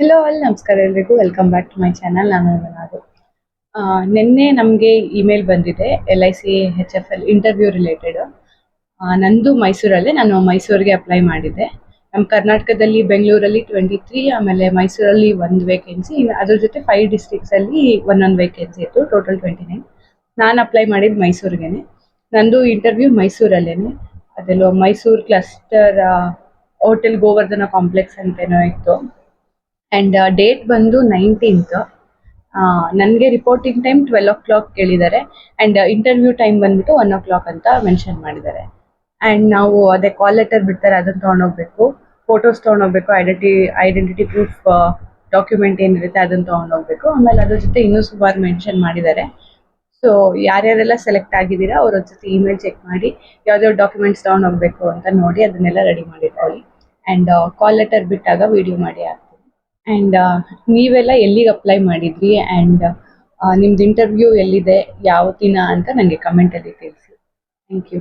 Hello all ನಮಸ್ಕಾರ ಎಲ್ರಿಗೂ welcome back to my channel. ನಾನು ಅದು ನಿನ್ನೆ ನಮಗೆ ಇಮೇಲ್ ಬಂದಿದೆ LIC HFL ಇಂಟರ್ವ್ಯೂ ರಿಲೇಟೆಡ್. ನಂದು ಮೈಸೂರಲ್ಲೇ, ನಾನು ಮೈಸೂರಿಗೆ ಅಪ್ಲೈ ಮಾಡಿದ್ದೆ. ನಮ್ಮ ಕರ್ನಾಟಕದಲ್ಲಿ ಬೆಂಗಳೂರಲ್ಲಿ 23, ಆಮೇಲೆ ಮೈಸೂರಲ್ಲಿ ಒಂದು ವೇಕೆನ್ಸಿ, ಅದ್ರ ಜೊತೆ 5 ಡಿಸ್ಟ್ರಿಕ್ಸಲ್ಲಿ ಒಂದೊಂದು ವೇಕೆನ್ಸಿ ಇತ್ತು, ಟೋಟಲ್ 29. ನಾನು ಅಪ್ಲೈ ಮಾಡಿದ್ದು ಮೈಸೂರಿಗೇನೆ. ನಂದು ಇಂಟರ್ವ್ಯೂ ಮೈಸೂರಲ್ಲೇನೆ, ಅದೆಲ್ಲೋ Mysuru cluster hotel Govardhana complex ಅಂತೇನೋ ಇತ್ತು. ಆ್ಯಂಡ್ ಡೇಟ್ ಬಂದು 19th. ನನಗೆ ರಿಪೋರ್ಟಿಂಗ್ ಟೈಮ್ 12 o'clock ಹೇಳಿದ್ದಾರೆ. ಆ್ಯಂಡ್ ಇಂಟರ್ವ್ಯೂ ಟೈಮ್ ಬಂದ್ಬಿಟ್ಟು 1 o'clock ಅಂತ ಮೆನ್ಷನ್ ಮಾಡಿದ್ದಾರೆ. ಆ್ಯಂಡ್ ನಾವು ಅದೇ ಕಾಲ್ ಲೆಟರ್ ಬಿಡ್ತಾರೆ, ಅದನ್ನು ತೊಗೊಂಡೋಗ್ಬೇಕು. ಫೋಟೋಸ್ ತೊಗೊಂಡೋಗ್ಬೇಕು, ಐಡೆಂಟಿಟಿ ಪ್ರೂಫ್ ಡಾಕ್ಯುಮೆಂಟ್ ಏನಿರುತ್ತೆ ಅದನ್ನು ತೊಗೊಂಡೋಗ್ಬೇಕು. ಆಮೇಲೆ ಅದ್ರ ಜೊತೆ ಇನ್ನೂ ಸುಮಾರು ಮೆನ್ಷನ್ ಮಾಡಿದ್ದಾರೆ. ಸೊ ಯಾರ್ಯಾರೆಲ್ಲ ಸೆಲೆಕ್ಟ್ ಆಗಿದ್ದೀರಾ ಅವ್ರ ಜೊತೆ ಇಮೇಲ್ ಚೆಕ್ ಮಾಡಿ ಯಾವ್ಯಾವ ಡಾಕ್ಯುಮೆಂಟ್ಸ್ ತೊಗೊಂಡೋಗ್ಬೇಕು ಅಂತ ನೋಡಿ ಅದನ್ನೆಲ್ಲ ರೆಡಿ ಮಾಡಿಟ್ಕೊಳ್ಳಿ. ಆ್ಯಂಡ್ ಕಾಲ್ ಲೆಟರ್ ಬಿಟ್ಟಾಗ ವಿಡಿಯೋ ಮಾಡಿ ಹಾಕ್ತೀನಿ. ಆ್ಯಂಡ್ ನೀವೆಲ್ಲ ಎಲ್ಲಿಗೆ ಅಪ್ಲೈ ಮಾಡಿದ್ರಿ ಆ್ಯಂಡ್ ನಿಮ್ದು ಇಂಟರ್ವ್ಯೂ ಎಲ್ಲಿದೆ, ಯಾವ ದಿನ ಅಂತ ನನಗೆ ಕಮೆಂಟಲ್ಲಿ ತಿಳಿಸಿ. Thank you.